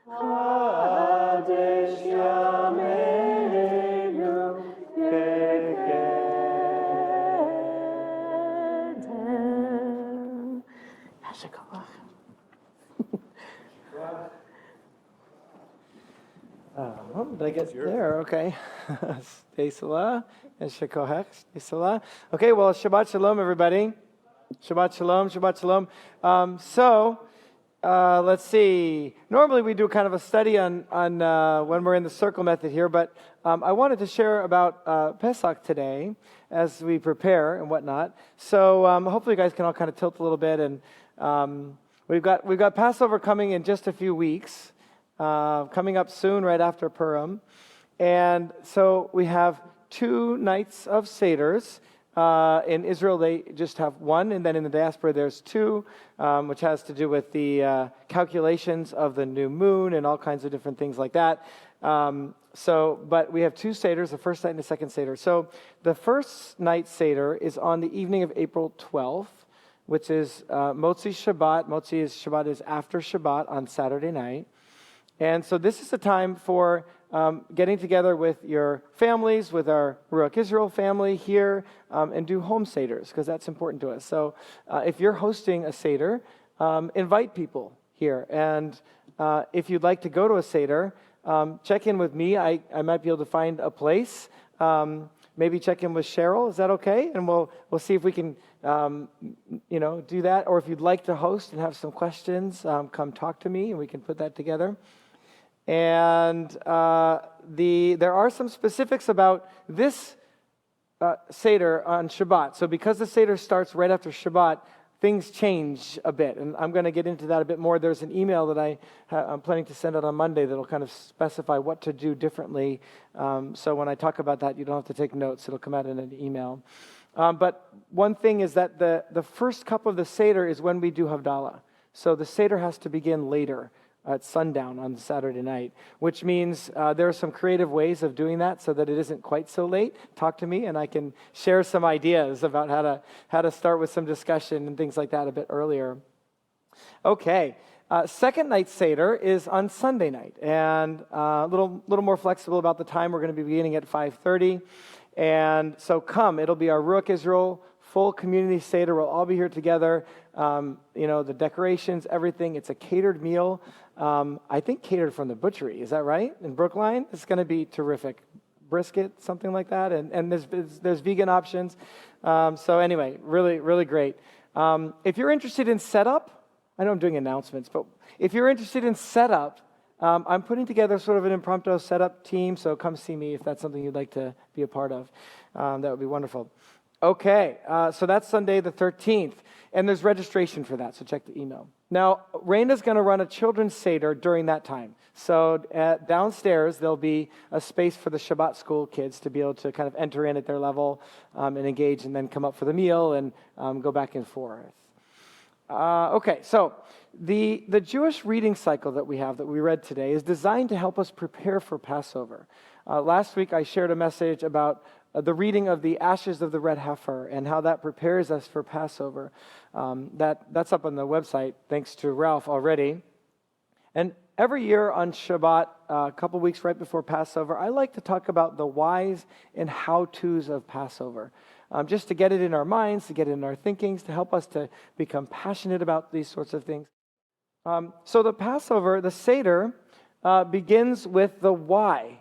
Kadesh Yameinu Kekedem. Did I get there? Okay. Stay Salah and Shekohech. Stay Salah. Okay, well, Shabbat Shalom, everybody. Shabbat Shalom, Shabbat Shalom. Let's see. Normally we do kind of a study on when we're in the circle method here, but I wanted to share about Pesach today as we prepare and whatnot. So hopefully you guys can all kind of tilt a little bit, and we've got Passover coming in just a few weeks. Coming up soon, right after Purim. And so we have 2 nights of Seders. In Israel, they just have 1, and then in the diaspora, there's 2, which has to do with the calculations of the new moon and all kinds of different things like that. But we have 2 Seders, the first night and the second Seder. So the first night Seder is on the evening of April 12th, which is Motzi Shabbat. Shabbat is after Shabbat on Saturday night. And so this is a time for getting together with your families, with our Ruach Israel family here, and do home Seders, because that's important to us. So if you're hosting a Seder, invite people here. And if you'd like to go to a Seder, check in with me. I might be able to find a place. Maybe check in with Cheryl. Is that okay? And we'll see if we can do that. Or if you'd like to host and have some questions, come talk to me, and we can put that together. And there are some specifics about this Seder on Shabbat. So because the Seder starts right after Shabbat, things change a bit. And I'm going to get into that a bit more. There's an email that I'm planning to send out on Monday that will kind of specify what to do differently. So when I talk about that, you don't have to take notes. It'll come out in an email. But one thing is that the first cup of the Seder is when we do Havdalah. So the Seder has to begin later, at sundown on Saturday night, which means there are some creative ways of doing that so that it isn't quite so late. Talk to me, and I can share some ideas about how to start with some discussion and things like that a bit earlier. Okay, second night Seder is on Sunday night, and a little more flexible about the time. We're going to be beginning at 5:30, and so it'll be our Ruach Israel full community Seder. We'll all be here together. The decorations, everything. It's a catered meal. I think catered from the butchery. Is that right? In Brookline? It's going to be terrific. Brisket, something like that. And there's vegan options. So anyway, really, really great. If you're interested in setup, I know I'm doing announcements, but if you're interested in setup, I'm putting together sort of an impromptu setup team. So come see me if that's something you'd like to be a part of. That would be wonderful. Okay, so that's Sunday the 13th, and there's registration for that, so check the email. Now, Raina's going to run a children's Seder during that time. So downstairs, there'll be a space for the Shabbat school kids to be able to kind of enter in at their level and engage, and then come up for the meal and go back and forth. Okay, so the Jewish reading cycle that we read today is designed to help us prepare for Passover. Last week, I shared a message about the reading of the ashes of the red heifer and how that prepares us for Passover. That's up on the website, thanks to Ralph already. And every year on Shabbat, a couple weeks right before Passover, I like to talk about the whys and how-tos of Passover, just to get it in our minds, to get it in our thinkings, to help us to become passionate about these sorts of things. So the Passover, the Seder, begins with the why.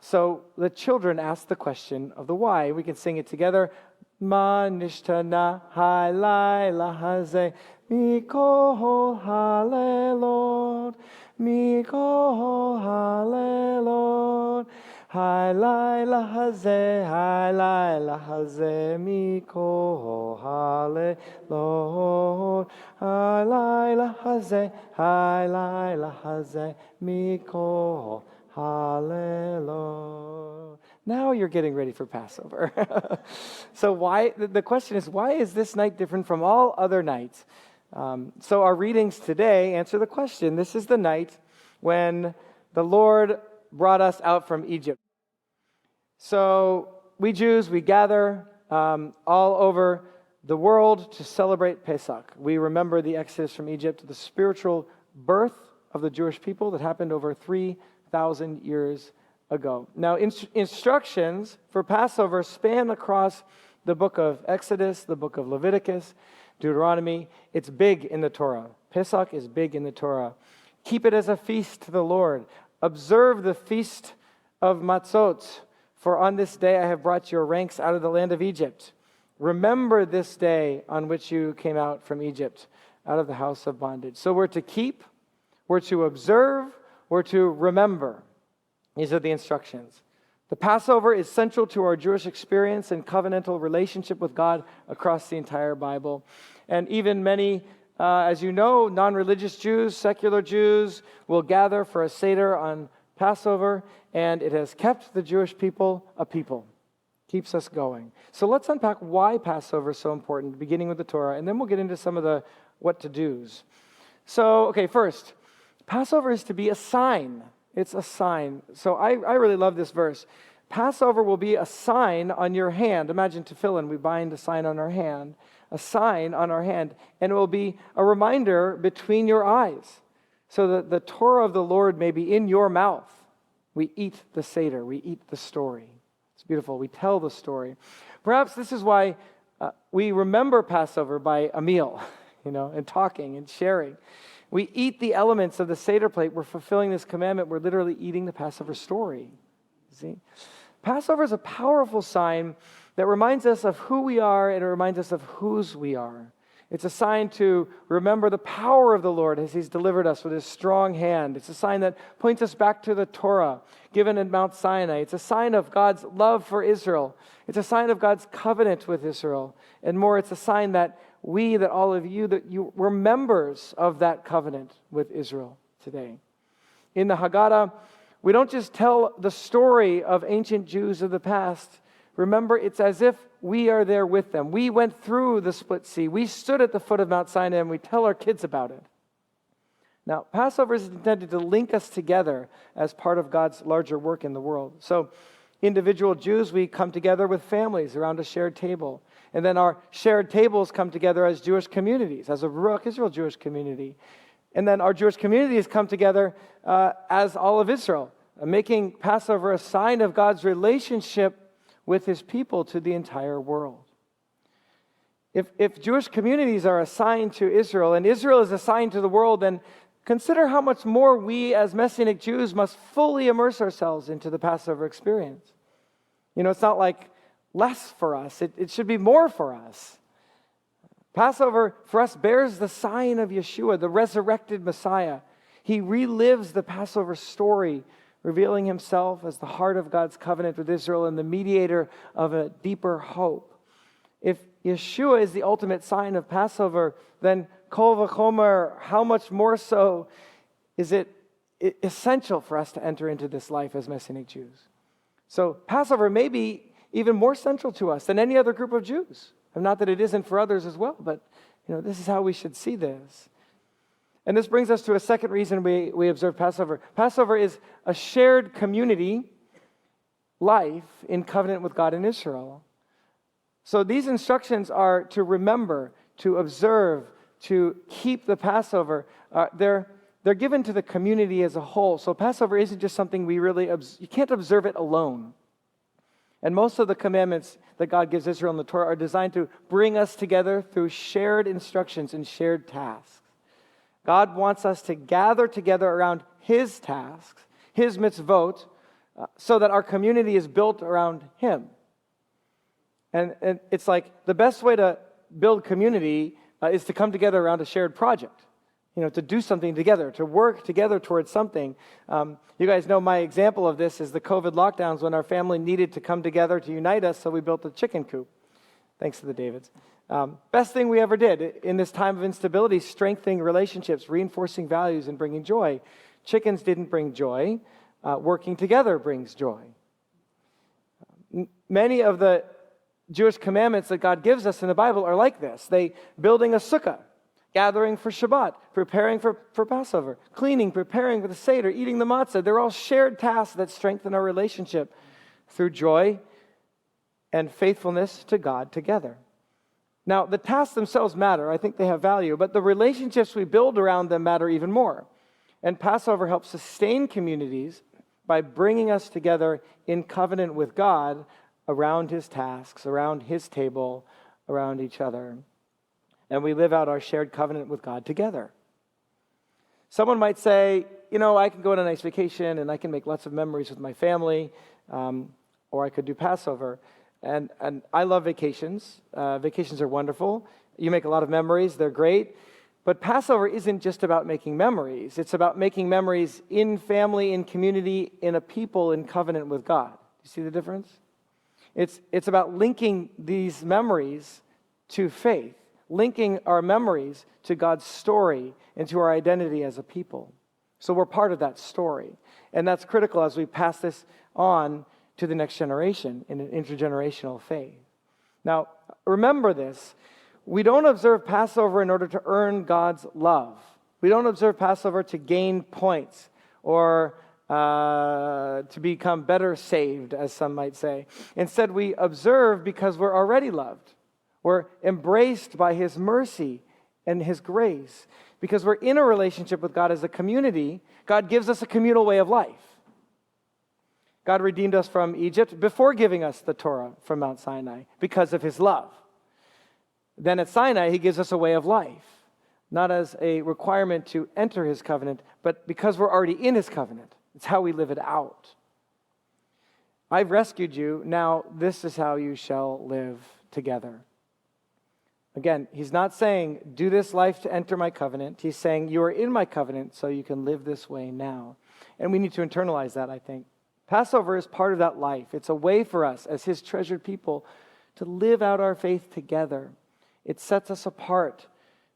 So the children ask the question of the why. We can sing it together. Ma nishtana halayla hazeh mikol halelot mikol halelot halayla hazeh mikol halelot halayla hazeh mikol Hallelujah. Now you're getting ready for Passover. So the question is, why is this night different from all other nights? So our readings today answer the question. This is the night when the Lord brought us out from Egypt. So we Jews, we gather all over the world to celebrate Pesach. We remember the exodus from Egypt, the spiritual birth of the Jewish people that happened over 3,000 years ago. Now, instructions for Passover span across the book of Exodus, the book of Leviticus, Deuteronomy. It's big in the Torah. Pesach is big in the Torah. Keep it as a feast to the Lord. Observe the feast of matzot, for on this day I have brought your ranks out of the land of Egypt. Remember this day on which you came out from Egypt, out of the house of bondage. So we're to keep, we're to observe, we're to remember. These are the instructions. The Passover is central to our Jewish experience and covenantal relationship with God across the entire Bible. And even many, as you know, non-religious Jews, secular Jews, will gather for a Seder on Passover, and it has kept the Jewish people a people. Keeps us going. So let's unpack why Passover is so important, beginning with the Torah, and then we'll get into some of the what to do's. So, okay, first, Passover is to be a sign. It's a sign. So I really love this verse. Passover will be a sign on your hand. Imagine tefillin, we bind a sign on our hand, and it will be a reminder between your eyes, so that the Torah of the Lord may be in your mouth. We eat the Seder, we eat the story. It's beautiful. We tell the story. Perhaps this is why we remember Passover by a meal, and talking and sharing. We eat the elements of the Seder plate. We're fulfilling this commandment. We're literally eating the Passover story. See? Passover is a powerful sign that reminds us of who we are, and it reminds us of whose we are. It's a sign to remember the power of the Lord as He's delivered us with His strong hand. It's a sign that points us back to the Torah given at Mount Sinai. It's a sign of God's love for Israel. It's a sign of God's covenant with Israel. And more, it's a sign that all of you, that you were members of that covenant with Israel today. In the Haggadah, we don't just tell the story of ancient Jews of the past. Remember, it's as if we are there with them. We went through the split sea. We stood at the foot of Mount Sinai, and we tell our kids about it. Now, Passover is intended to link us together as part of God's larger work in the world. So, individual Jews, we come together with families around a shared table. And then our shared tables come together as Jewish communities, as a Ruach Israel Jewish community. And then our Jewish communities come together as all of Israel, making Passover a sign of God's relationship with His people to the entire world. If Jewish communities are assigned to Israel, and Israel is assigned to the world, then consider how much more we as Messianic Jews must fully immerse ourselves into the Passover experience. It's not like less for us. It should be more for us. Passover, for us, bears the sign of Yeshua, the resurrected Messiah. He relives the Passover story, revealing Himself as the heart of God's covenant with Israel and the mediator of a deeper hope. If Yeshua is the ultimate sign of Passover, then Kol v'chomer, how much more so is it essential for us to enter into this life as Messianic Jews? So Passover may be even more central to us than any other group of Jews. And not that it isn't for others as well, but this is how we should see this. And this brings us to a second reason we observe Passover. Passover is a shared community life in covenant with God and Israel. So these instructions are to remember, to observe, to keep the Passover. They're given to the community as a whole. So Passover isn't just something you can't observe it alone. And most of the commandments that God gives Israel in the Torah are designed to bring us together through shared instructions and shared tasks. God wants us to gather together around His tasks, His mitzvot, so that our community is built around Him. And it's like the best way to build community is to come together around a shared project. To do something together, to work together towards something. You guys know my example of this is the COVID lockdowns when our family needed to come together to unite us, so we built a chicken coop. Thanks to the Davids. Best thing we ever did in this time of instability, strengthening relationships, reinforcing values, and bringing joy. Chickens didn't bring joy. Working together brings joy. Many of the Jewish commandments that God gives us in the Bible are like this. Building a sukkah, gathering for Shabbat, preparing for Passover, cleaning, preparing for the Seder, eating the matzah. They're all shared tasks that strengthen our relationship through joy and faithfulness to God together. Now, the tasks themselves matter. I think they have value, but the relationships we build around them matter even more. And Passover helps sustain communities by bringing us together in covenant with God around his tasks, around his table, around each other. And we live out our shared covenant with God together. Someone might say, I can go on a nice vacation and I can make lots of memories with my family, or I could do Passover. And I love vacations. Vacations are wonderful. You make a lot of memories. They're great. But Passover isn't just about making memories. It's about making memories in family, in community, in a people in covenant with God. You see the difference? It's about linking these memories to faith, linking our memories to God's story and to our identity as a people. So we're part of that story. And that's critical as we pass this on to the next generation in an intergenerational faith. Now, remember this. We don't observe Passover in order to earn God's love. We don't observe Passover to gain points or to become better saved, as some might say. Instead, we observe because we're already loved. We're embraced by his mercy and his grace. Because we're in a relationship with God as a community, God gives us a communal way of life. God redeemed us from Egypt before giving us the Torah from Mount Sinai because of his love. Then at Sinai, he gives us a way of life, not as a requirement to enter his covenant, but because we're already in his covenant. It's how we live it out. I've rescued you, now this is how you shall live together. Again, he's not saying, do this life to enter my covenant. He's saying, you are in my covenant, so you can live this way now. And we need to internalize that, I think. Passover is part of that life. It's a way for us, as his treasured people, to live out our faith together. It sets us apart,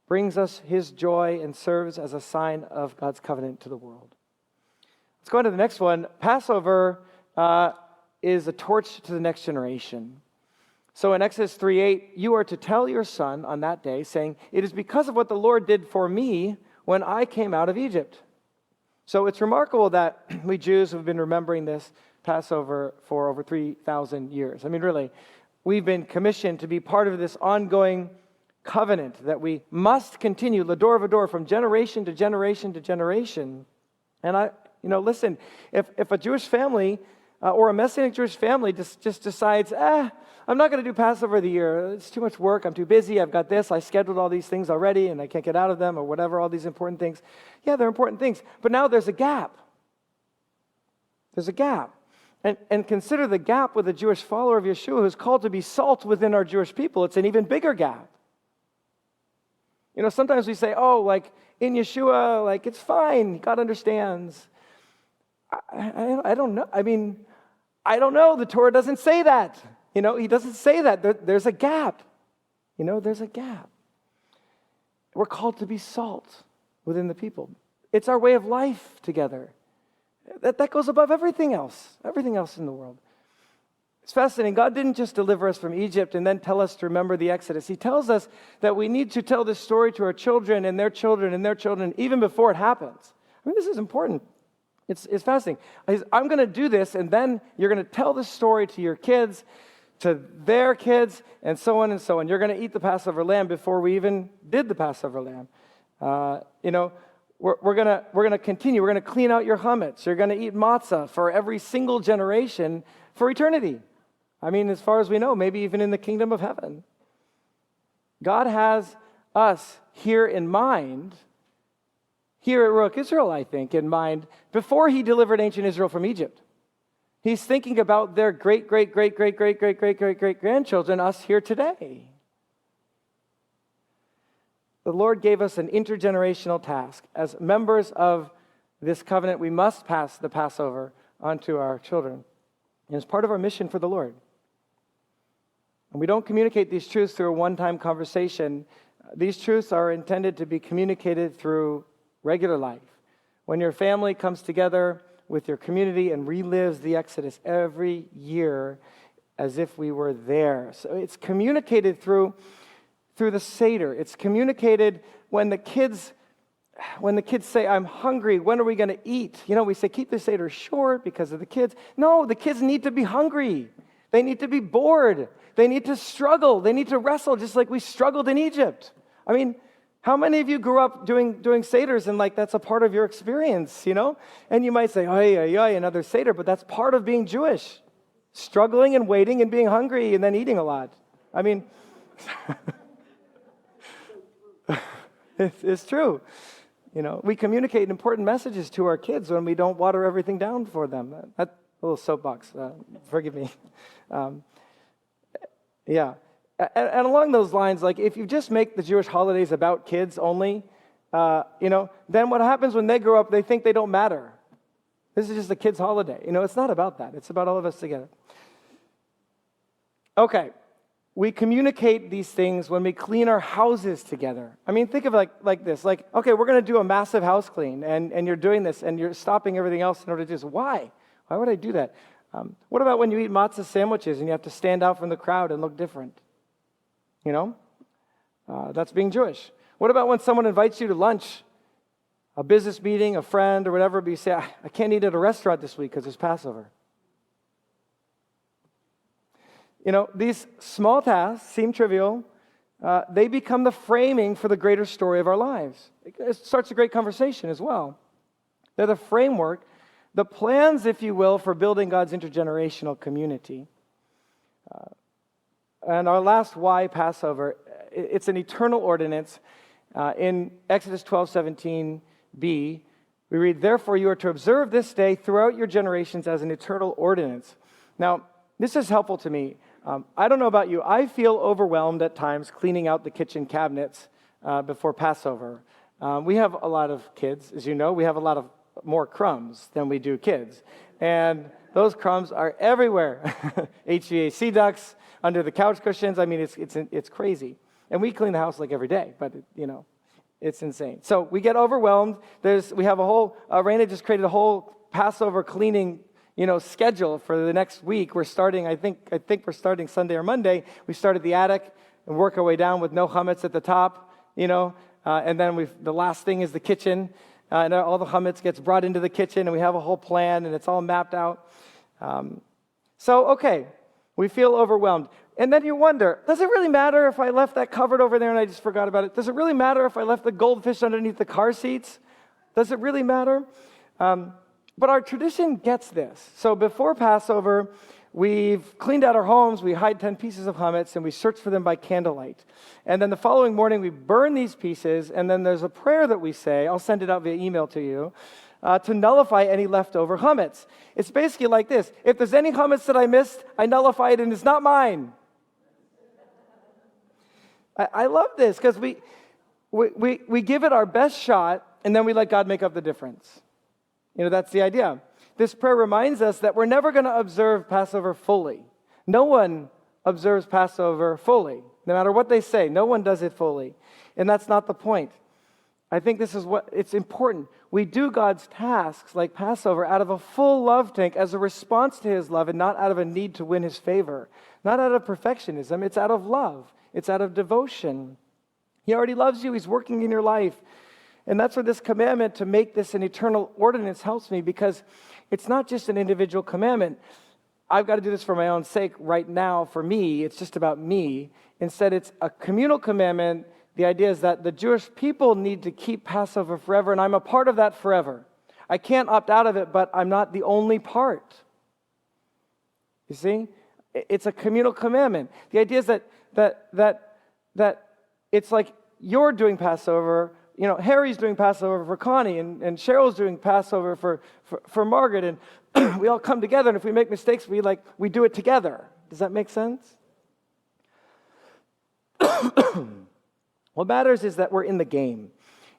brings us his joy, and serves as a sign of God's covenant to the world. Let's go on to the next one. Passover is a torch to the next generation. So in Exodus 3:8, you are to tell your son on that day, saying, it is because of what the Lord did for me when I came out of Egypt. So it's remarkable that we Jews have been remembering this Passover for over 3,000 years. I mean, really, we've been commissioned to be part of this ongoing covenant that we must continue, l'dor v'dor, from generation to generation to generation. And listen, if a Jewish family or a Messianic Jewish family just decides, I'm not going to do Passover the year. It's too much work. I'm too busy. I've got this. I scheduled all these things already, and I can't get out of them or whatever, all these important things. Yeah, they're important things. But now there's a gap. There's a gap. And consider the gap with a Jewish follower of Yeshua who's called to be salt within our Jewish people. It's an even bigger gap. Sometimes we say, in Yeshua, it's fine. God understands. I don't know. I don't know. The Torah doesn't say that. He doesn't say that. There's a gap. There's a gap. We're called to be salt within the people. It's our way of life together. That goes above everything else in the world. It's fascinating. God didn't just deliver us from Egypt and then tell us to remember the Exodus. He tells us that we need to tell this story to our children and their children and their children even before it happens. This is important. It's fascinating. I'm going to do this, and then you're going to tell the story to your kids, to their kids, and so on and so on. You're going to eat the Passover lamb before we even did the Passover lamb. We're going to continue. We're going to clean out your chametz. You're going to eat matzah for every single generation for eternity. As far as we know, maybe even in the kingdom of heaven. God has us here in mind, here at Ruach Israel, I think, in mind, before he delivered ancient Israel from Egypt. He's thinking about their great-great-great-great-great-great-great-great-grandchildren, us here today. The Lord gave us an intergenerational task. As members of this covenant, we must pass the Passover on to our children. And it's part of our mission for the Lord. And we don't communicate these truths through a one-time conversation. These truths are intended to be communicated through regular life. When your family comes together with your community and relives the Exodus every year as if we were there. So it's communicated through the Seder. It's communicated when the kids say, I'm hungry, when are we going to eat? We say, keep the Seder short because of the kids. No, the kids need to be hungry. They need to be bored. They need to struggle. They need to wrestle just like we struggled in Egypt. How many of you grew up doing Seders and like that's a part of your experience, you know? And you might say, another Seder, but that's part of being Jewish. Struggling and waiting and being hungry and then eating a lot. I mean, it's true. You know, we communicate important messages to our kids when we don't water everything down for them. That's a little soapbox. Forgive me. Yeah. And along those lines, like if you just make the Jewish holidays about kids only, then what happens when they grow up, they think they don't matter. This is just a kid's holiday. You know, it's not about that. It's about all of us together. Okay. We communicate these things when we clean our houses together. I mean, think of it like this. Like, okay, we're going to do a massive house clean, and you're doing this, and you're stopping everything else in order to do this. Why? Why would I do that? What about when you eat matzah sandwiches and you have to stand out from the crowd and look different? You know, that's being Jewish. What about when someone invites you to lunch, a business meeting, a friend, or whatever, but you say, I can't eat at a restaurant this week because it's Passover. You know, these small tasks seem trivial. They become the framing for the greater story of our lives. It starts a great conversation as well. They're the framework, the plans, if you will, for building God's intergenerational community. And our last why, Passover, it's an eternal ordinance. In Exodus 12:17b, we read, "Therefore you are to observe this day throughout your generations as an eternal ordinance." Now, this is helpful to me. I don't know about you. I feel overwhelmed at times cleaning out the kitchen cabinets before Passover. We have a lot of kids, as you know. We have a lot of more crumbs than we do kids. And those crumbs are everywhere. HVAC ducts, under the couch cushions. I mean, it's crazy. And we clean the house like every day, but it's insane. So we get overwhelmed. We have a whole, Raina just created a whole Passover cleaning, schedule for the next week. We're starting, I think we're starting Sunday or Monday. We start at the attic and work our way down with no chametz at the top, and then the last thing is the kitchen. And all the chametz gets brought into the kitchen, and we have a whole plan, and it's all mapped out. Okay. We feel overwhelmed. And then you wonder, does it really matter if I left that cupboard over there and I just forgot about it? Does it really matter if I left the goldfish underneath the car seats? Does it really matter? But our tradition gets this. So before Passover, we've cleaned out our homes, we hide 10 pieces of chametz, and we search for them by candlelight. And then the following morning, we burn these pieces, and then there's a prayer that we say. I'll send it out via email to you. To nullify any leftover chametz. It's basically like this. If there's any chametz that I missed, I nullify it and it's not mine. I love this because we give it our best shot and then we let God make up the difference. That's the idea. This prayer reminds us that we're never going to observe Passover fully. No one observes Passover fully. No matter what they say, no one does it fully. And that's not the point. I think this is it's important. We do God's tasks like Passover out of a full love tank as a response to his love and not out of a need to win his favor. Not out of perfectionism. It's out of love. It's out of devotion. He already loves you. He's working in your life. And that's where this commandment to make this an eternal ordinance helps me because it's not just an individual commandment. I've got to do this for my own sake right now for me. It's just about me. Instead, it's a communal commandment. The idea is that the Jewish people need to keep Passover forever, and I'm a part of that forever. I can't opt out of it, but I'm not the only part. You see? It's a communal commandment. The idea is that it's like you're doing Passover, Harry's doing Passover for Connie, and Cheryl's doing Passover for Margaret, and we all come together, and if we make mistakes, we do it together. Does that make sense? What matters is that we're in the game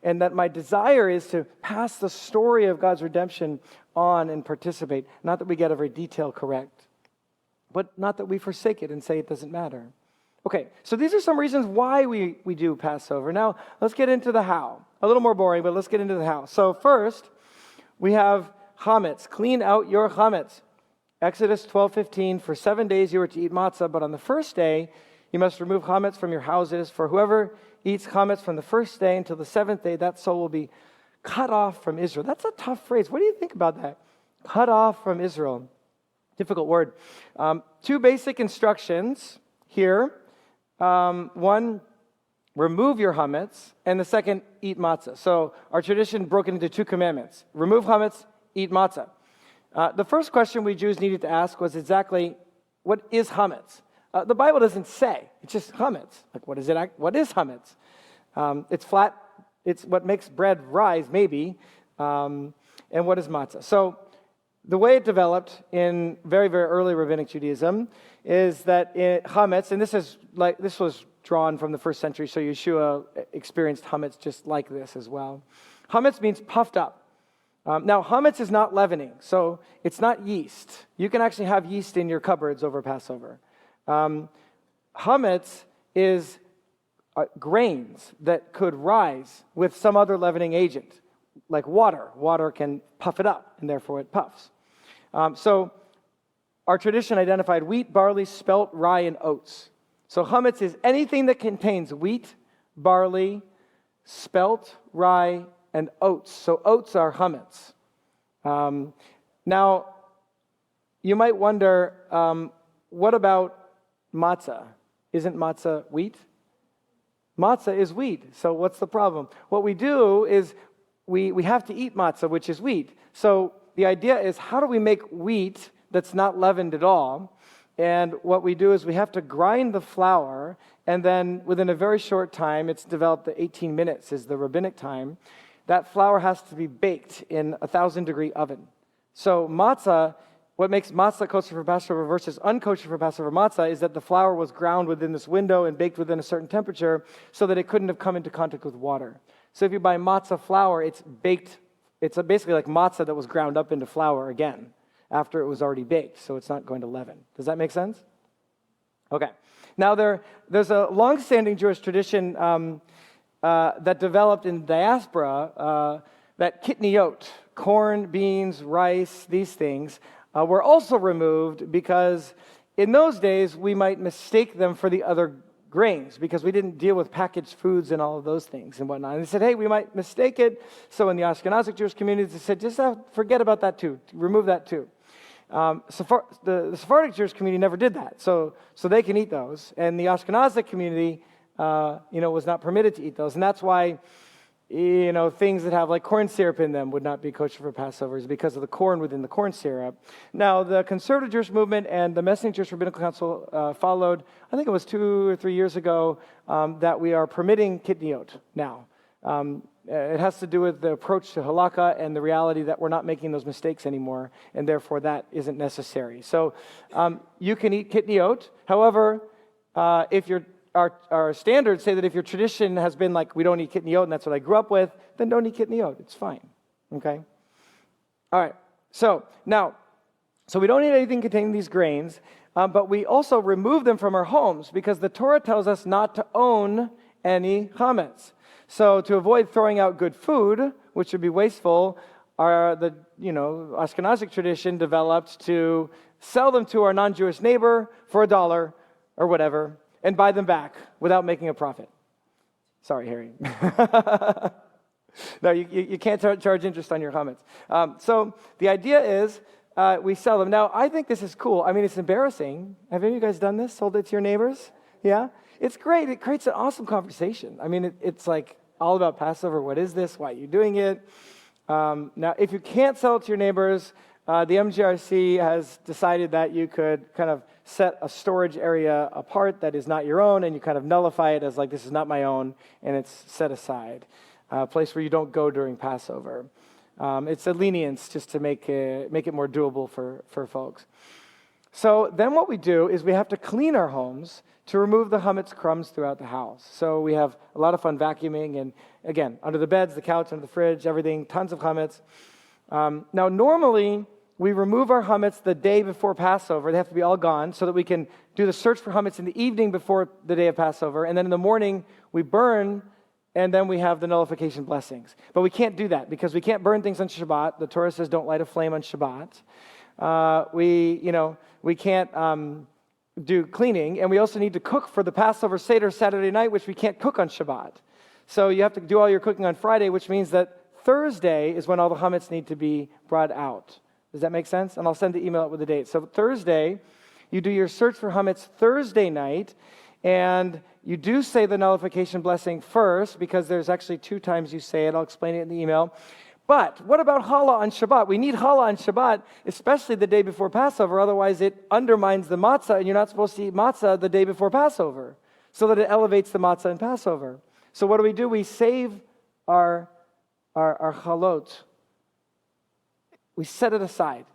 and that my desire is to pass the story of God's redemption on and participate. Not that we get every detail correct, but not that we forsake it and say it doesn't matter. Okay, so these are some reasons why we do Passover. Now, let's get into the how. A little more boring, but let's get into the how. So first, we have chametz. Clean out your chametz. Exodus 12:15, for 7 days you are to eat matzah, but on the first day you must remove chametz from your houses. For whoever eats chametz from the first day until the seventh day, that soul will be cut off from Israel. That's a tough phrase. What do you think about that? Cut off from Israel. Difficult word. Two basic instructions here. One, remove your chametz, and the second, eat matzah. So our tradition broken into two commandments. Remove chametz, eat matzah. The first question we Jews needed to ask was exactly, what is chametz? The Bible doesn't say. It's just chametz. Like, what is it? What is chametz? It's flat. It's what makes bread rise, maybe. And what is matzah? So the way it developed in very, very early rabbinic Judaism is that chametz, and this was drawn from the first century, so Yeshua experienced chametz just like this as well. Chametz means puffed up. Now, chametz is not leavening, so it's not yeast. You can actually have yeast in your cupboards over Passover. Chametz is grains that could rise with some other leavening agent, like water. Water can puff it up, and therefore it puffs. So our tradition identified wheat, barley, spelt, rye, and oats. So chametz is anything that contains wheat, barley, spelt, rye, and oats. So oats are chametz. Now, you might wonder, what about matzah? Isn't matzah wheat? Matzah is wheat, so what's the problem? What we do is we have to eat matzah, which is wheat. So the idea is, how do we make wheat that's not leavened at all? And what we do is we have to grind the flour, and then within a very short time, it's developed, the 18 minutes is the rabbinic time, that flour has to be baked in a 1,000-degree oven. So matzah, what makes matzah kosher for Passover versus unkosher for Passover matzah is that the flour was ground within this window and baked within a certain temperature so that it couldn't have come into contact with water. So if you buy matzah flour, it's baked, it's basically like matzah that was ground up into flour again after it was already baked, so it's not going to leaven. Does that make sense? Okay. Now there's a long-standing Jewish tradition that developed in diaspora that kitniot, corn, beans, rice, these things, were also removed because in those days we might mistake them for the other grains because we didn't deal with packaged foods and all of those things and whatnot. And they said, hey, we might mistake it. So in the Ashkenazic Jewish communities, they said, just forget about that too, remove that too. The Sephardic Jewish community never did that, so they can eat those. And the Ashkenazic community, was not permitted to eat those. And that's why, things that have like corn syrup in them would not be kosher for Passover, is because of the corn within the corn syrup. Now, the conservative Jewish movement and the Messianic Jewish Rabbinical Council followed, I think it was 2 or 3 years ago, that we are permitting kitniot now. It has to do with the approach to halakha and the reality that we're not making those mistakes anymore, and therefore that isn't necessary. So you can eat kitniot. However, if our standards say that if your tradition has been like, we don't eat kitniot, and that's what I grew up with, then don't eat kitniot. It's fine. Okay? All right. So we don't eat anything containing these grains, but we also remove them from our homes because the Torah tells us not to own any chametz. So to avoid throwing out good food, which would be wasteful, the Ashkenazic tradition developed to sell them to our non-Jewish neighbor for $1 or whatever, and buy them back without making a profit. Sorry, Harry. No, you can't charge interest on your chametz. So the idea is we sell them. Now, I think this is cool. I mean, it's embarrassing. Have any of you guys done this? Sold it to your neighbors? Yeah? It's great. It creates an awesome conversation. I mean, it's like all about Passover. What is this? Why are you doing it? Now, if you can't sell it to your neighbors, the MGRC has decided that you could kind of set a storage area apart that is not your own, and you kind of nullify it as like, this is not my own, and it's set aside. A place where you don't go during Passover. It's a lenience just to make it more doable for folks. So then what we do is we have to clean our homes to remove the chametz crumbs throughout the house. So we have a lot of fun vacuuming, and again, under the beds, the couch, under the fridge, everything, tons of chametz. Now, normally, we remove our chametz the day before Passover. They have to be all gone so that we can do the search for chametz in the evening before the day of Passover. And then in the morning, we burn, and then we have the nullification blessings. But we can't do that because we can't burn things on Shabbat. The Torah says don't light a flame on Shabbat. We can't do cleaning. And we also need to cook for the Passover Seders Saturday night, which we can't cook on Shabbat. So you have to do all your cooking on Friday, which means that Thursday is when all the chametz need to be brought out. Does that make sense? And I'll send the email out with the date. So Thursday, you do your search for chametz Thursday night, and you do say the nullification blessing first, because there's actually 2 times you say it. I'll explain it in the email. But what about challah on Shabbat? We need challah on Shabbat, especially the day before Passover. Otherwise, it undermines the matzah, and you're not supposed to eat matzah the day before Passover, so that it elevates the matzah in Passover. So what do? We save our chalot. We set it aside.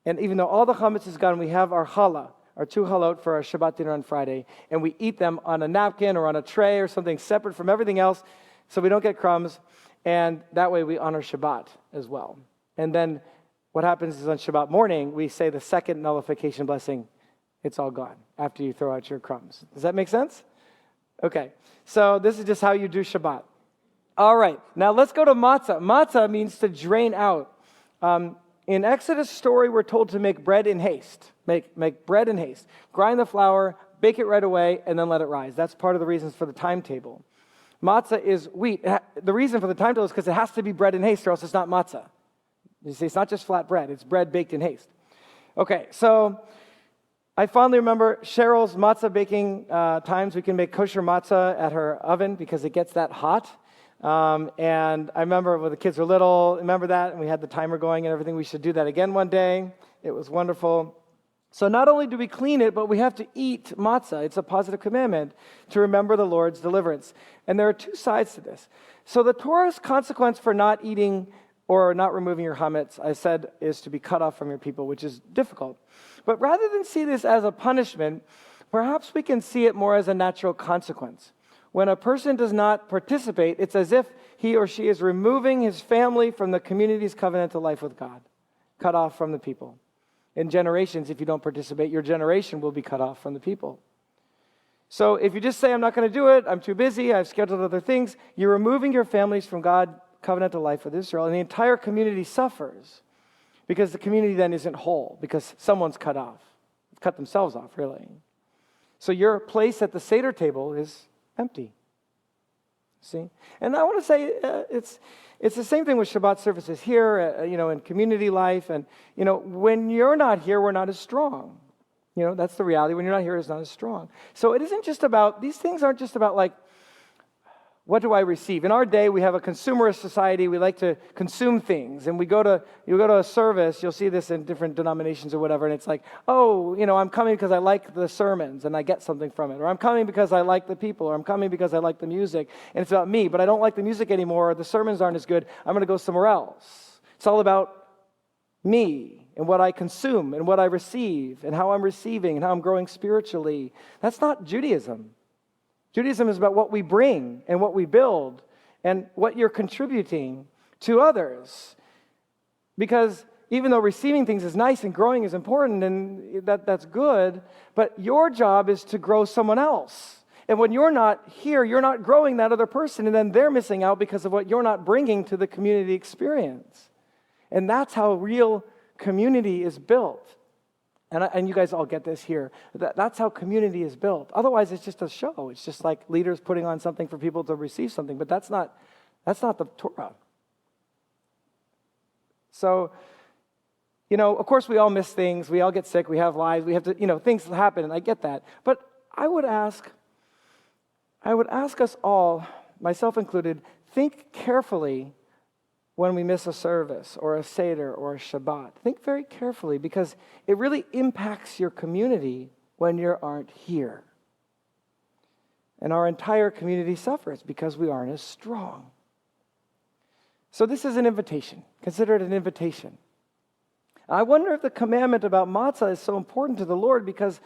And even though all the chametz is gone, we have our challah, our 2 chalot for our Shabbat dinner on Friday, and we eat them on a napkin or on a tray or something separate from everything else, so we don't get crumbs. And that way we honor Shabbat as well. And then what happens is on Shabbat morning, we say the second nullification blessing. It's all gone after you throw out your crumbs. Does that make sense? Okay. So this is just how you do Shabbat. All right. Now let's go to matzah. Matzah means to drain out. In Exodus story, we're told to make bread in haste. Make bread in haste. Grind the flour, bake it right away, and then let it rise. That's part of the reasons for the timetable. Matzah is wheat. The reason for the timetable is because it has to be bread in haste, or else it's not matzah. You see, it's not just flat bread. It's bread baked in haste. Okay, so I fondly remember Cheryl's matzah baking times. We can make kosher matzah at her oven because it gets that hot. And I remember when the kids were little, remember that? And we had the timer going and everything. We should do that again one day. It was wonderful. So not only do we clean it, but we have to eat matzah. It's a positive commandment to remember the Lord's deliverance. And there are 2 sides to this. So the Torah's consequence for not eating or not removing your chametz, I said, is to be cut off from your people, which is difficult. But rather than see this as a punishment, perhaps we can see it more as a natural consequence. When a person does not participate, it's as if he or she is removing his family from the community's covenantal life with God, cut off from the people. In generations, if you don't participate, your generation will be cut off from the people. So if you just say, I'm not going to do it, I'm too busy, I've scheduled other things, you're removing your families from God's covenantal life with Israel, and the entire community suffers because the community then isn't whole, because someone's cut off, cut themselves off, really. So your place at the Seder table is empty. See? And I want to say it's the same thing with Shabbat services here, in community life. And, when you're not here, we're not as strong. That's the reality. When you're not here, it's not as strong. So it isn't just about, these things aren't just about like, what do I receive? In our day, we have a consumerist society. We like to consume things. And you go to a service, you'll see this in different denominations or whatever, and it's like, I'm coming because I like the sermons and I get something from it. Or I'm coming because I like the people. Or I'm coming because I like the music. And it's about me, but I don't like the music anymore. Or the sermons aren't as good. I'm going to go somewhere else. It's all about me and what I consume and what I receive and how I'm receiving and how I'm growing spiritually. That's not Judaism. Judaism is about what we bring and what we build and what you're contributing to others. Because even though receiving things is nice and growing is important and that's good, but your job is to grow someone else. And when you're not here, you're not growing that other person, and then they're missing out because of what you're not bringing to the community experience. And that's how real community is built. And you guys all get this here. That's how community is built. Otherwise, it's just a show. It's just like leaders putting on something for people to receive something. But that's not the Torah. So, of course, we all miss things. We all get sick. We have lives. We have to, things happen, and I get that. But I would ask us all, myself included, think carefully when we miss a service or a Seder or a Shabbat. Think very carefully, because it really impacts your community when you aren't here. And our entire community suffers because we aren't as strong. So this is an invitation. Consider it an invitation. I wonder if the commandment about matzah is so important to the Lord because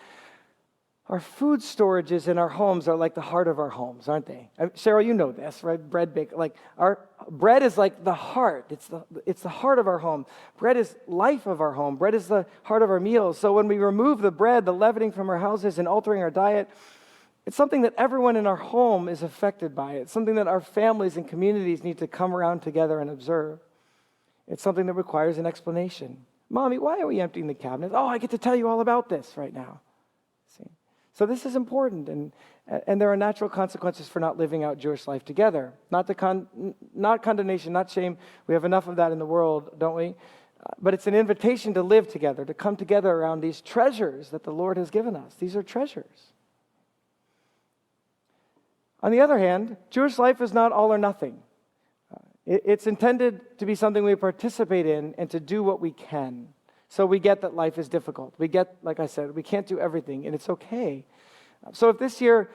our food storages in our homes are like the heart of our homes, aren't they? Cheryl, you know this, right? Bread bake, like our bread is like the heart. It's the heart of our home. Bread is life of our home. Bread is the heart of our meals. So when we remove the bread, the leavening from our houses and altering our diet, it's something that everyone in our home is affected by. It's something that our families and communities need to come around together and observe. It's something that requires an explanation. Mommy, why are we emptying the cabinets? Oh, I get to tell you all about this right now. See? So this is important, and there are natural consequences for not living out Jewish life together. Not condemnation, not shame. We have enough of that in the world, don't we? But it's an invitation to live together, to come together around these treasures that the Lord has given us. These are treasures. On the other hand, Jewish life is not all or nothing. It's intended to be something we participate in and to do what we can. So we get that life is difficult. We get, like I said, we can't do everything, and it's okay. So if this year,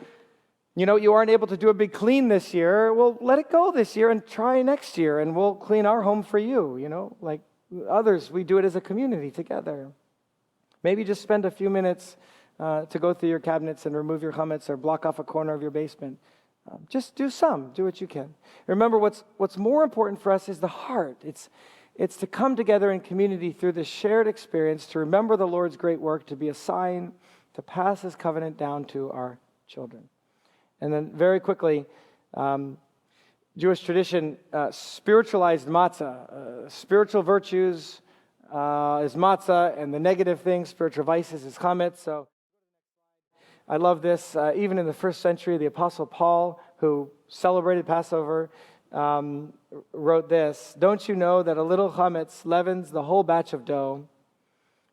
you aren't able to do a big clean this year, well, let it go this year and try next year, and we'll clean our home for you, like others. We do it as a community together. Maybe just spend a few minutes to go through your cabinets and remove your chametz or block off a corner of your basement. Just do what you can. Remember, what's more important for us is the heart. It's to come together in community through this shared experience, to remember the Lord's great work, to be a sign, to pass His covenant down to our children. And then very quickly, Jewish tradition spiritualized matzah. Spiritual virtues is matzah, and the negative things, spiritual vices, is chametz. So I love this. Even in the first century, the Apostle Paul, who celebrated Passover, wrote this: "Don't you know that a little chametz leavens the whole batch of dough?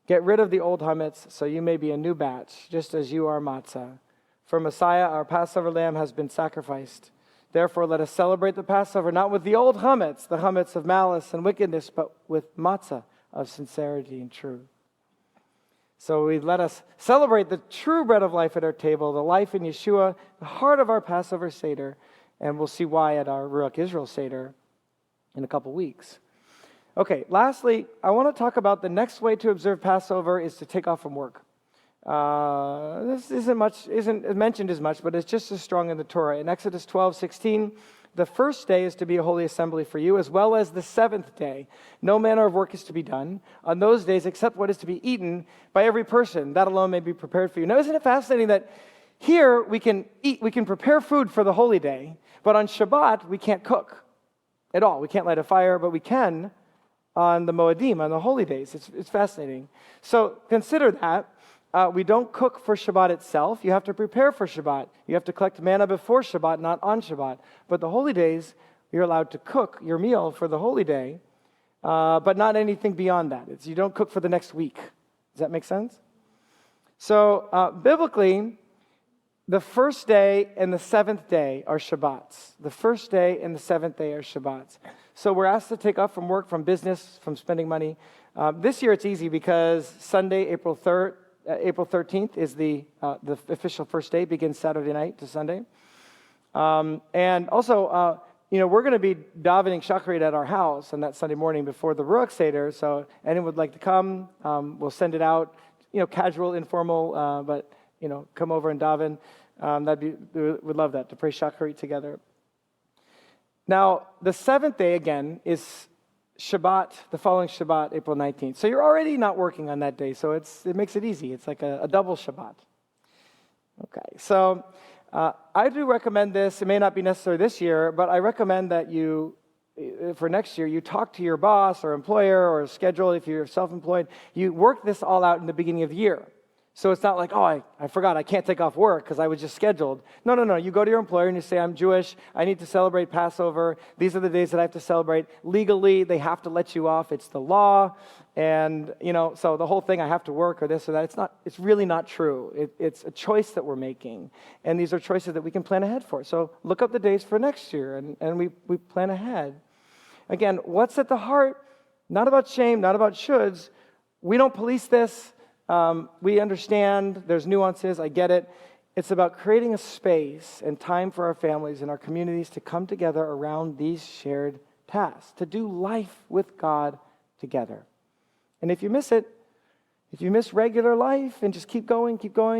Get rid of the old chametz, so you may be a new batch, just as you are matzah. For Messiah, our Passover lamb, has been sacrificed. Therefore, let us celebrate the Passover not with the old chametz, the chametz of malice and wickedness, but with matzah of sincerity and truth." So let us celebrate the true bread of life at our table, the life in Yeshua, the heart of our Passover Seder, and we'll see why at our Ruach Israel Seder in a couple weeks. Okay, lastly, I want to talk about the next way to observe Passover is to take off from work. This isn't mentioned as much, but it's just as strong in the Torah. In Exodus 12:16, the first day is to be a holy assembly for you, as well as the seventh day. No manner of work is to be done on those days except what is to be eaten by every person. That alone may be prepared for you. Now, isn't it fascinating that here we can prepare food for the holy day, but on Shabbat we can't cook at all. We can't light a fire, but we can on the Moedim, on the holy days. It's fascinating. So consider that. We don't cook for Shabbat itself. You have to prepare for Shabbat. You have to collect manna before Shabbat, not on Shabbat. But the holy days, you're allowed to cook your meal for the holy day, but not anything beyond that. You don't cook for the next week. Does that make sense? So biblically, the first day and the seventh day are Shabbats. The first day and the seventh day are Shabbats. So we're asked to take off from work, from business, from spending money. This year it's easy because Sunday, April 13th is the official first day, begins Saturday night to Sunday. And also, we're going to be davening Shacharit at our house on that Sunday morning before the Ruach Seder. So anyone would like to come, we'll send it out, casual, informal, but, come over and daven. We'd love that, to pray Shacharit together. Now, the seventh day, again, is Shabbat, the following Shabbat, April 19th. So you're already not working on that day, so it makes it easy. It's like a double Shabbat. Okay, so I do recommend this. It may not be necessary this year, but I recommend that for next year, you talk to your boss or employer or schedule, if you're self-employed, you work this all out in the beginning of the year. So it's not like, I forgot, I can't take off work because I was just scheduled. No. You go to your employer and you say, I'm Jewish, I need to celebrate Passover. These are the days that I have to celebrate. Legally, they have to let you off. It's the law. And, so the whole thing, I have to work or this or that, it's really not true. It's a choice that we're making. And these are choices that we can plan ahead for. So look up the days for next year and we plan ahead. Again, what's at the heart? Not about shame, not about shoulds. We don't police this. We understand there's nuances, I get it. It's about creating a space and time for our families and our communities to come together around these shared tasks, to do life with God together. And if you miss it, if you miss regular life and just keep going,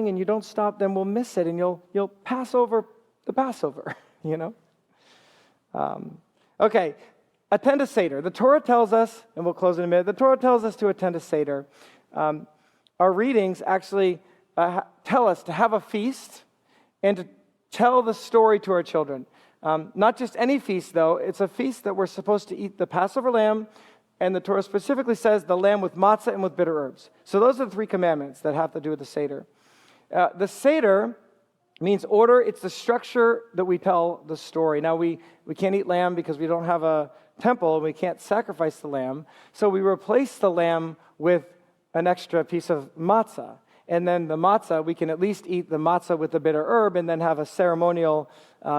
and you don't stop, then we'll miss it and you'll pass over the Passover, Okay, attend a Seder. The Torah tells us, and we'll close in a minute, the Torah tells us to attend a Seder. Our readings actually tell us to have a feast and to tell the story to our children. Not just any feast, though. It's a feast that we're supposed to eat the Passover lamb, and the Torah specifically says the lamb with matzah and with bitter herbs. So those are the three commandments that have to do with the Seder. The Seder means order. It's the structure that we tell the story. Now, we can't eat lamb because we don't have a temple, and we can't sacrifice the lamb. So we replace the lamb with an extra piece of matzah. And then the matzah, we can at least eat the matzah with the bitter herb and then have a ceremonial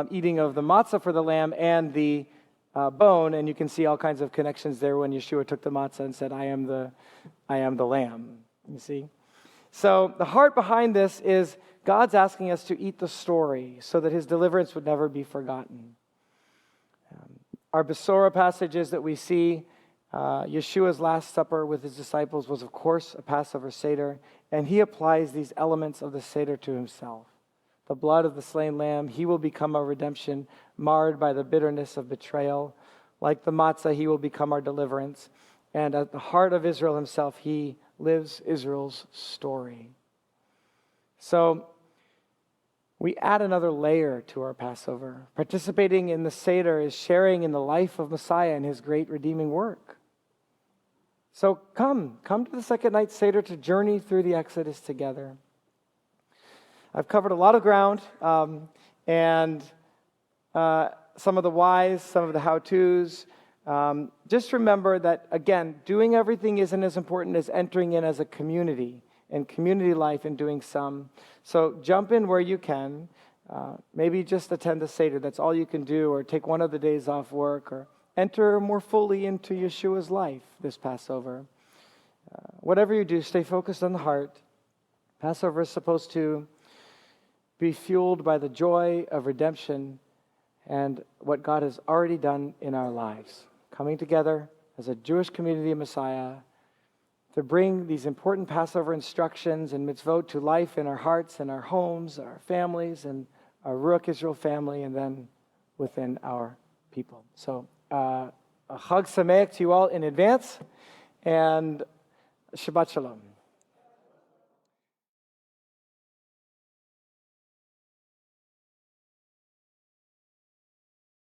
eating of the matzah for the lamb and the bone. And you can see all kinds of connections there when Yeshua took the matzah and said, I am the lamb. You see? So the heart behind this is God's asking us to eat the story so that his deliverance would never be forgotten. Our Besorah passages that we see, Yeshua's Last Supper with his disciples was, of course, a Passover Seder, and he applies these elements of the Seder to himself. The blood of the slain lamb, he will become our redemption, marred by the bitterness of betrayal. Like the matzah, he will become our deliverance. And at the heart of Israel himself, he lives Israel's story. So we add another layer to our Passover. Participating in the Seder is sharing in the life of Messiah and his great redeeming work. So come to the second night Seder to journey through the Exodus together. I've covered a lot of ground, and some of the whys, some of the how-tos. Just remember that, again, doing everything isn't as important as entering in as a community and community life and doing some. So jump in where you can. Maybe just attend the Seder. That's all you can do, or take one of the days off work, or enter more fully into Yeshua's life this Passover. Whatever you do, stay focused on the heart. Passover is supposed to be fueled by the joy of redemption and what God has already done in our lives. Coming together as a Jewish community of Messiah to bring these important Passover instructions and mitzvot to life in our hearts and our homes, our families, and our Ruach Israel family, and then within our people. So a Chag Sameach to you all in advance, and Shabbat Shalom.